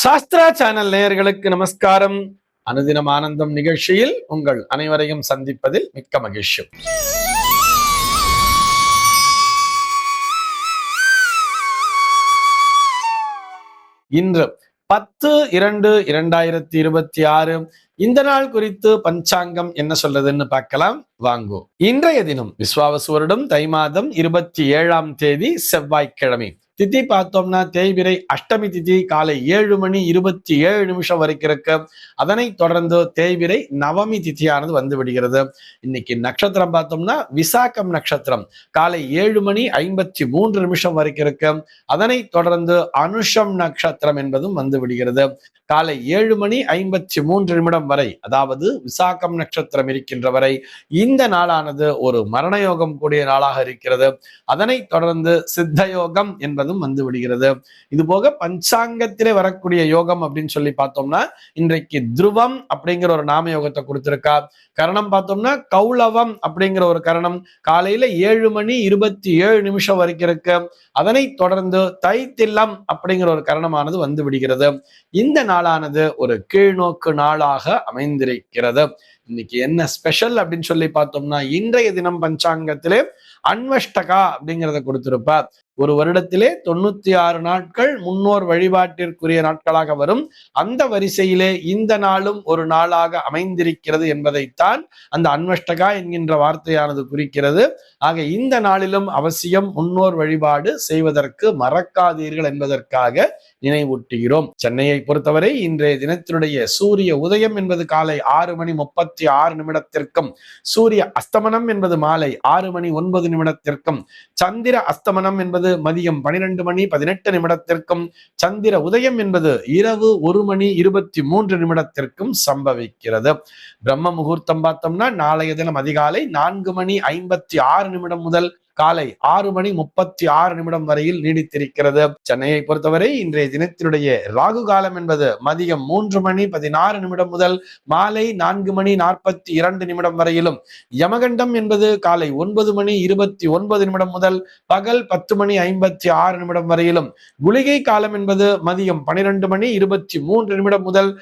Sastra channel நேயர்களுக்கு நமஸ்காரம். அனுதினம் ஆனந்தம் நிகழ்ச்சியில் உங்கள் அனைவரையும் சந்திப்பதில் மிக்க மகிழ்ச்சி. இன்று 10/2/2026 இந்த நாள் குறித்து பஞ்சாங்கம் என்ன சொல்றதுன்னு பார்க்கலாம் வாங்கோ. இன்றைய தினம் விஸ்வாவசு வருடம் தை மாதம் 27ஆம் தேதி செவ்வாய்க்கிழமை. திதி பார்த்தோம்னா தேய்பிரை அஷ்டமி திதி காலை 7:27 வரைக்கும் இருக்கு. அதனை தொடர்ந்து தேய்பிரை நவமி திதியானது வந்து விடுகிறது. இன்னைக்கு நட்சத்திரம் பார்த்தோம்னா விசாகம் நட்சத்திரம் காலை 7:53 வரைக்கும் இருக்கு. அதனை தொடர்ந்து அனுஷம் நட்சத்திரம் என்பதும் வந்து விடுகிறது. காலை 7:53 வரை, அதாவது விசாகம் நட்சத்திரம் இருக்கின்ற வரை இந்த நாளானது ஒரு மரணயோகம் கூடிய நாளாக இருக்கிறது. அதனை தொடர்ந்து சித்த யோகம் என்பதும் வந்து விடுகிறது. இது போக பஞ்சாங்கத்திலே வரக்கூடிய யோகம் அப்படின்னு சொல்லி பார்த்தோம்னா இன்றைக்கு துருவம் அப்படிங்கிற ஒரு நாம யோகத்தை கொடுத்திருக்கா. கரணம் பார்த்தோம்னா கௌளவம் அப்படிங்கிற ஒரு கரணம் காலையில 7:27 வரைக்கும் இருக்கு. அதனை தொடர்ந்து தைத்தில்லம் அப்படிங்கிற ஒரு கரணமானது வந்து விடுகிறது. இந்த நாளானது ஒரு கீழ்நோக்கு நாளாக அமைந்திருக்கிறது. இன்னைக்கு என்ன ஸ்பெஷல் அப்படின்னு சொல்லி பார்த்தோம்னா இன்றைய தினம் பஞ்சாங்கத்திலே அன்வஷ்டகா அப்படிங்கிறத கொடுத்திருப்பார். ஒரு வருடத்திலே 96 நாட்கள் முன்னோர் வழிபாட்டிற்குரிய நாட்களாக வரும். அந்த வரிசையிலே இந்த நாளும் ஒரு நாளாக அமைந்திருக்கிறது என்பதைத்தான் அந்த அன்வஷ்டகா என்கின்ற வார்த்தையானது குறிக்கிறது. ஆக இந்த நாளிலும் அவசியம் முன்னோர் வழிபாடு செய்வதற்கு மறக்காதீர்கள் என்பதற்காக நினைவூட்டுகிறோம். சென்னையை பொறுத்தவரை இன்றைய தினத்தினுடைய சூரிய உதயம் என்பது காலை 6:36 சூரிய அஸ்தமனம் என்பது மாலை 6:09 சந்திர அஸ்தமனம் என்பது மதியம் 12:18 சந்திர உதயம் என்பது இரவு 1:23 சம்பவிக்கிறது. பிரம்ம முகூர்த்தம் பார்த்தோம்னா நாளைய தினம் அதிகாலை 4:56 முதல் காலை 6:36 வரையில் நீடித்திருக்கிறது. சென்னையை பொறுத்தவரை இன்றைய தினத்தினுடைய ராகு காலம் என்பது மதியம் 3:16 முதல் மாலை 4:42 வரையிலும், யமகண்டம் என்பது காலை 9:29 முதல் பகல் 10:56 வரையிலும், குளிகை காலம் என்பது மதியம் 12:23 முதல்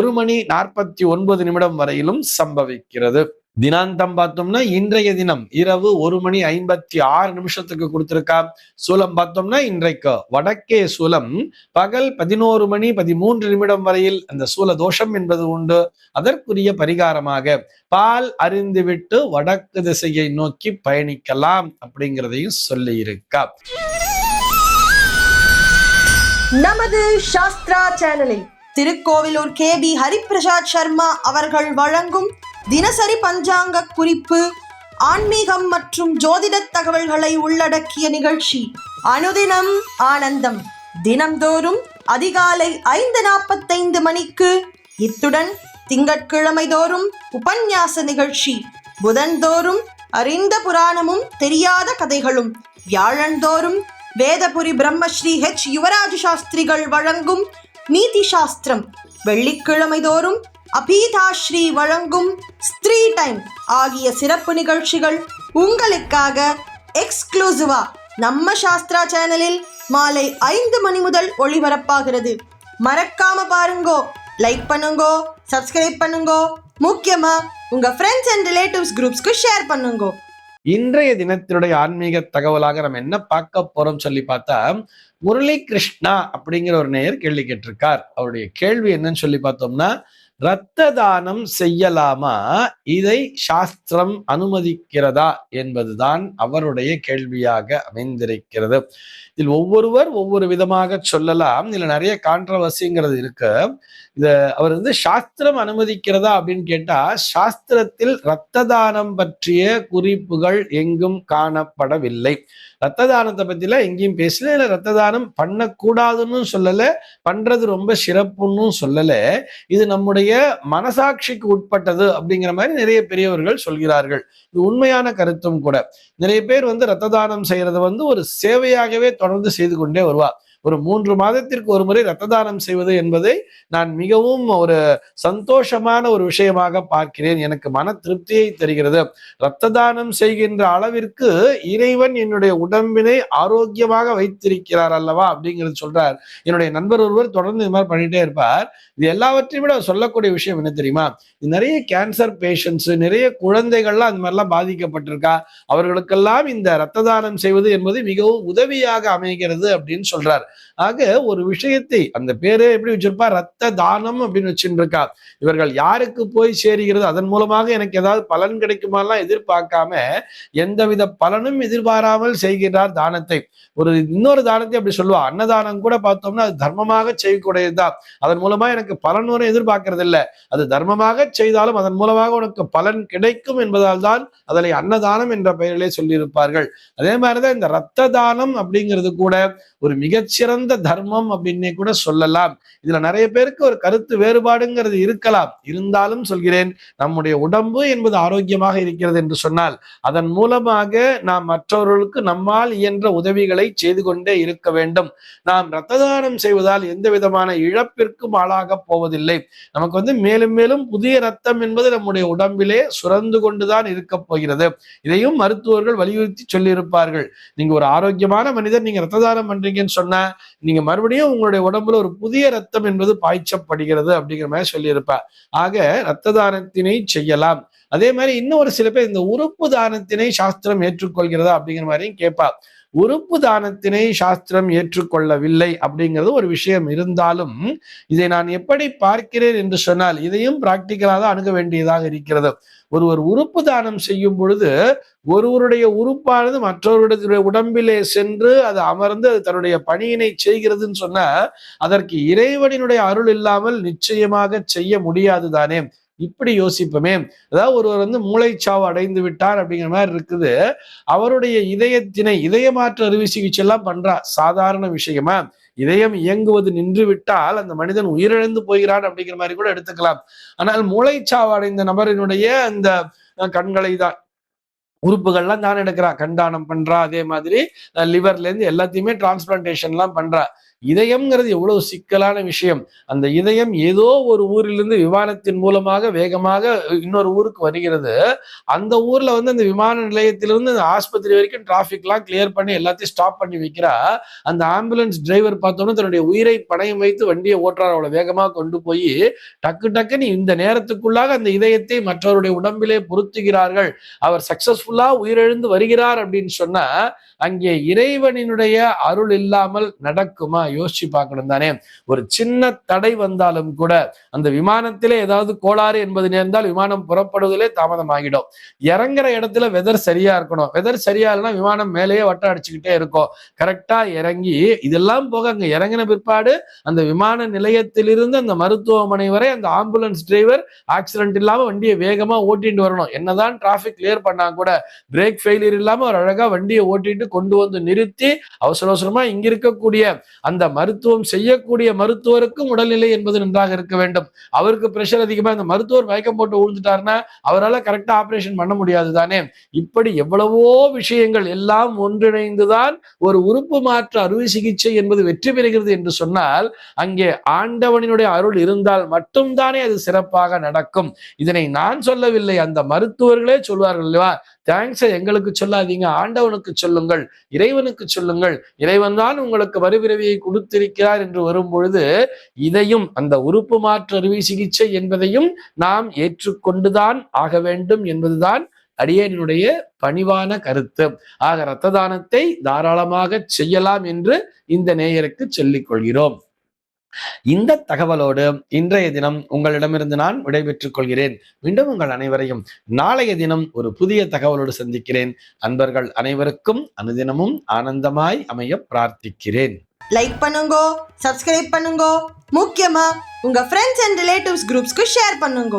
1:49 வரையிலும் சம்பவிக்கிறது. தினாந்தம் பார்த்தோம்னா இன்றைய தினம் இரவு 1:56 கொடுத்திருக்கா. சூலம் பார்த்தோம்னா இன்றைக்கு வடக்கே சூலம் பகல் 11:13 வரையில் அந்த சூல தோஷம் என்பது உண்டு. அதற்குரிய பரிகாரமாக பால் அருந்திவிட்டு வடக்கு திசையை நோக்கி பயணிக்கலாம் அப்படிங்கிறதையும் சொல்லி இருக்கா. நமது சாஸ்திரா சேனலில் திருக்கோவிலூர் KB ஹரிபிரசாத் சர்மா அவர்கள் வழங்கும் தினசரி பஞ்சாங்க குறிப்பு, ஆன்மீகம் மற்றும் ஜோதிட தகவல்களை உள்ளடக்கிய நிகழ்ச்சி அனுதினம் ஆனந்தம். தினம்தோறும் அதிகாலை 5:45 மணிக்கு. இத்துடன் திங்கட்கிழமை தோறும் உபன்யாச நிகழ்ச்சி, புதன்தோறும் அறிந்த புராணமும் தெரியாத கதைகளும், வியாழந்தோறும் வேதபுரி பிரம்மஸ்ரீ H யுவராஜ சாஸ்திரிகள் வழங்கும் நீதி சாஸ்திரம், வெள்ளிக்கிழமை தோறும் அபீதாஸ்ரீ வழங்கும் ஸ்திரீ டைம் ஆகிய சிறப்பு நிகழ்ச்சிகள் உங்களுக்காக எக்ஸ்க்ளூசிவா நம்ம சாஸ்திரா சேனலில் மாலை 5 மணி முதல் ஒளிபரப்பாகிறது. மறக்காம பாருங்கோ, லைக் பண்ணுங்கோ, சப்ஸ்கிரைப் பண்ணுங்கோ, முக்கியமா உங்க ஃப்ரெண்ட்ஸ் அண்ட் ரிலேட்டிவ்ஸ் குரூப்ஸ்க்கு ஷேர் பண்ணுங்கோ. இன்றைய தினத்தினுடைய ஆன்மீக தகவலாக நம்ம என்ன பார்க்க போறோம் சொல்லி பார்த்தா, முரளி கிருஷ்ணா அப்படிங்கிற ஒரு நேயர் கேள்வி கேட்டிருக்கார். அவருடைய கேள்வி என்னன்னு சொல்லி பார்த்தோம்னா, இரத்த தானம் செய்யலாமா, இதை சாஸ்திரம் அனுமதிக்கிறதா என்பதுதான் அவருடைய கேள்வியாக அமைந்திருக்கிறது. இதில் ஒவ்வொருவர் ஒவ்வொரு விதமாக சொல்லலாம். இதுல நிறைய கான்ட்ரவர்சிங்கிறது இருக்கு. அவர் சாஸ்திரம் அனுமதிக்கிறதா அப்படின்னு கேட்டா, சாஸ்திரத்தில் இரத்த தானம் பற்றிய குறிப்புகள் எங்கும் காணப்படவில்லை. இரத்த தானத்தை பத்தில எங்கேயும் பேசல. இல்ல இரத்த தானம் பண்ணக்கூடாதுன்னு சொல்லல, பண்றது ரொம்ப சிறப்புன்னு சொல்லல. இது நம்முடைய மனசாட்சிக்கு உட்பட்டது அப்படிங்கிற மாதிரி நிறைய பெரியவர்கள் சொல்கிறார்கள். இது உண்மையான கருத்தும் கூட. நிறைய பேர் இரத்த தானம் செய்யறது ஒரு சேவையாகவே தொடர்ந்து செய்து கொண்டே வருவா. ஒரு 3 மாதத்திற்கு ஒரு முறை இரத்த தானம் செய்வது என்பதை நான் மிகவும் ஒரு சந்தோஷமான ஒரு விஷயமாக பார்க்கிறேன். எனக்கு மன திருப்தியை தருகிறது. இரத்த தானம் செய்கின்ற அளவிற்கு இறைவன் என்னுடைய உடம்பினை ஆரோக்கியமாக வைத்திருக்கிறார் அல்லவா அப்படிங்கிறது சொல்றார். என்னுடைய நண்பர் ஒருவர் தொடர்ந்து இது மாதிரி பண்ணிட்டே இருப்பார். இது எல்லாவற்றையும் விட சொல்லக்கூடிய விஷயம் என்ன தெரியுமா? நிறைய கேன்சர் பேஷண்ட்ஸ், நிறைய குழந்தைகள்லாம் அந்த மாதிரிலாம் பாதிக்கப்பட்டிருக்கா. அவர்களுக்கெல்லாம் இந்த இரத்த தானம் செய்வது என்பது மிகவும் உதவியாக அமைகிறது அப்படின்னு சொல்றார். ஆக ஒரு விஷயத்தை, அந்த பேரு எப்படி வச்சிருப்பா, ரத்த தானம் அப்படின்னு வச்சுருக்கா. இவர்கள் யாருக்கு போய் சேருகிறது, அதன் மூலமாக எனக்கு ஏதாவது பலன் கிடைக்குமாலாம் எதிர்பார்க்காம எந்தவித பலனும் எதிர்பாராமல் செய்கிறார் தானத்தை. இன்னொரு தானத்தை அப்படி சொல்லுவா, அன்னதானம் கூட பார்த்தோம்னா அது தர்மமாக செய்யக்கூடியதுதான். அதன் மூலமா எனக்கு பலன் வரும் எதிர்பார்க்கறது இல்லை. அது தர்மமாக செய்தாலும் அதன் மூலமாக உனக்கு பலன் கிடைக்கும் என்பதால் தான் அதனை அன்னதானம் என்ற பெயரிலே சொல்லியிருப்பார்கள். அதே மாதிரிதான் இந்த இரத்த தானம் அப்படிங்கிறது கூட ஒரு மிகச்சிறந்த தர்மம் அப்படின்னே கூட சொல்லலாம். இதுல நிறைய பேருக்கு ஒரு கருத்து வேறுபாடுங்கிறது இருக்கலாம். இருந்தாலும் சொல்கிறேன், நம்முடைய உடம்பு என்பது ஆரோக்கியமாக இருக்கிறது என்று சொன்னால் அதன் மூலமாக நாம் மற்றவர்களுக்கு நம்மால் இயன்ற உதவிகளை செய்து கொண்டே இருக்க வேண்டும். நாம் இரத்த தானம் செய்வதால் எந்த விதமான இழப்பிற்கும் ஆளாக போவதில்லை. நமக்கு மேலும் மேலும் புதிய ரத்தம் என்பது நம்முடைய உடம்பிலே சுரந்து கொண்டுதான் இருக்க போகிறது. இதையும் மருத்துவர்கள் வலியுறுத்தி சொல்லியிருப்பார்கள். நீங்க ஒரு ஆரோக்கியமான மனிதர், நீங்க இரத்த தானம் பண்றீங்கன்னு சொன்னா நீங்க மறுபடியும் உங்களுடைய உடம்புல ஒரு புதிய ரத்தம் என்பது பாய்ச்சப்படுகிறது அப்படிங்கிற மாதிரி சொல்லியிருப்பார். ஆக இரத்த தானத்தினை செய்யலாம். அதே மாதிரி இன்னும் ஒரு சில பேர் இந்த உறுப்பு தானத்தினை சாஸ்திரம் ஏற்றுக்கொள்கிறதா அப்படிங்கிற மாதிரியும் கேட்பா. உறுப்பு தானத்தினை சாஸ்திரம் ஏற்றுக்கொள்ளவில்லை அப்படிங்கிறது ஒரு விஷயம். இருந்தாலும் இதை நான் எப்படி பார்க்கிறேன் என்று சொன்னால் இதையும் பிராக்டிக்கலாக தான் அணுக வேண்டியதாக இருக்கிறது. ஒருவர் உறுப்பு தானம் செய்யும் பொழுது ஒருவருடைய உறுப்பானது மற்றவருடைய உடம்பிலே சென்று அது அமர்ந்து அது தன்னுடைய பணியினை செய்கிறதுன்னு சொன்னா அதற்கு இறைவனினுடைய அருள் இல்லாமல் நிச்சயமாக செய்ய முடியாது தானே. இப்படி யோசிப்போமே. அதாவது ஒருவர் மூளைச்சாவு அடைந்து விட்டார் அப்படிங்கிற மாதிரி இருக்குது. அவருடைய இதய மாற்று அறுவை சிகிச்சை எல்லாம் பண்றா. சாதாரண விஷயமா? இதயம் இயங்குவது நின்று விட்டால் அந்த மனிதன் உயிரிழந்து போகிறான் அப்படிங்கிற மாதிரி கூட எடுத்துக்கலாம். ஆனால் மூளைச்சாவு அடைந்த நபரினுடைய அந்த கண்களை தான், உறுப்புகள்லாம் தானே எடுக்கிறா, கண்தானம் பண்றா. அதே மாதிரி லிவர்ல இருந்து எல்லாத்தையுமே டிரான்ஸ்பிளான்டேஷன் எல்லாம் பண்றா. இதயம்ங்கிறது எவ்வளவு சிக்கலான விஷயம். அந்த இதயம் ஏதோ ஒரு ஊரிலிருந்து விமானத்தின் மூலமாக வேகமாக இன்னொரு ஊருக்கு வருகிறது. அந்த ஊர்ல அந்த விமான நிலையத்திலிருந்து அந்த ஆஸ்பத்திரி வரைக்கும் டிராபிக் எல்லாம் கிளியர் பண்ணி எல்லாத்தையும் ஸ்டாப் பண்ணி வைக்கிறா. அந்த ஆம்புலன்ஸ் டிரைவர் பார்த்தோம்னா தன்னுடைய உயிரை பணயம் வைத்து வண்டியை ஓட்டுறார். அவ்வளவு வேகமாக கொண்டு போய் டக்குன்னு இந்த நேரத்துக்குள்ளாக அந்த இதயத்தை மற்றவருடைய உடம்பிலே பொருத்துகிறார்கள். அவர் சக்சஸ்ஃபுல்லா உயிரிழந்து வருகிறார் அப்படின்னு சொன்னா அங்கே இறைவனினுடைய அருள் இல்லாமல் நடக்குமா? யோசிச்சு பார்க்கணும் தானே. ஒரு சின்ன தடை வந்தாலும் கூட அந்த விமானத்திலே ஏதாவது கோளாறு என்பது நேர்ந்தால் விமானம் புறப்படுவதிலே தாமதம் ஆகிடும். இறங்குற இடத்துல வெதர் சரியா இருக்கணும். வெதர் சரியா இல்லைன்னா விமானம் மேலேயே வட்டம் அடிச்சுக்கிட்டே இருக்கும். கரெக்டா இறங்கி இதெல்லாம் போக அங்க இறங்கின பிற்பாடு அந்த விமான நிலையத்திலிருந்து அந்த மருத்துவமனை வரை அந்த ஆம்புலன்ஸ் டிரைவர் ஆக்சிடென்ட் இல்லாம வண்டியை வேகமா ஓட்டிட்டு வரணும். என்னதான் டிராபிக் கிளியர் பண்ணா கூட பிரேக் ஃபெயிலியர் இல்லாம ஒரு அழகா வண்டியை ஓட்டிட்டு கொண்டு வந்து நிறுத்தி அவசர அவசரமா இங்க இருக்கக்கூடிய அந்த மருத்துவம் செய்யக்கூடிய மருத்துவருக்கும் உடல்நிலை என்பது நன்றாக இருக்க வேண்டும். அவருக்கு பிரஷர் அதிகமா, இந்த மருத்துவர் மயக்கம் போட்டு விழுந்துட்டாருன்னா அவரால் கரெக்டா ஆபரேஷன் பண்ண முடியாது தானே. இப்படி எவ்வளவோ விஷயங்கள் எல்லாம் ஒன்றிணைந்துதான் ஒரு உறுப்பு மாற்று அறுவை சிகிச்சை என்பது வெற்றி பெறுகிறது என்று சொன்னால் அங்கே ஆண்டவனினுடைய அருள் இருந்தால் மட்டும்தானே அது சிறப்பாக நடக்கும். இதனை நான் சொல்லவில்லை, அந்த மருத்துவர்களே சொல்வார்கள் இல்லவா. தேங்க்ஸை எங்களுக்கு சொல்லாதீங்க, ஆண்டவனுக்கு சொல்லுங்கள், இறைவனுக்கு சொல்லுங்கள். இறைவன் தான் உங்களுக்கு மறுபிறவியை கொடுத்திருக்கிறார் என்று வரும் பொழுது இதையும் அந்த உறுப்பு மாற்று அறுவை சிகிச்சை என்பதையும் நாம் ஏற்றுக்கொண்டுதான் ஆக வேண்டும் என்பதுதான் அடியேனுடைய பணிவான கருத்து. ஆக இரத்த தானத்தை தாராளமாக செய்யலாம் என்று இந்த நேயருக்கு சொல்லிக் கொள்கிறோம். இந்த தகவலோடு இன்றைய தினம் உங்களிடமிருந்து நான் விடைபெற்றுக் கொள்கிறேன். மீண்டும் உங்கள் அனைவரையும் நாளைய தினம் ஒரு புதிய தகவலோடு சந்திக்கிறேன். அன்பர்கள் அனைவருக்கும் அனுதினமும் ஆனந்தமாய் அமைய பிரார்த்திக்கிறேன். லைக் பண்ணுங்க, சப்ஸ்கிரைப் பண்ணுங்க, முக்கியமா உங்க ஃப்ரெண்ட்ஸ் அண்ட் ரிலேட்டிவ்ஸ் குரூப்ஸ்க்கு ஷேர் பண்ணுங்க.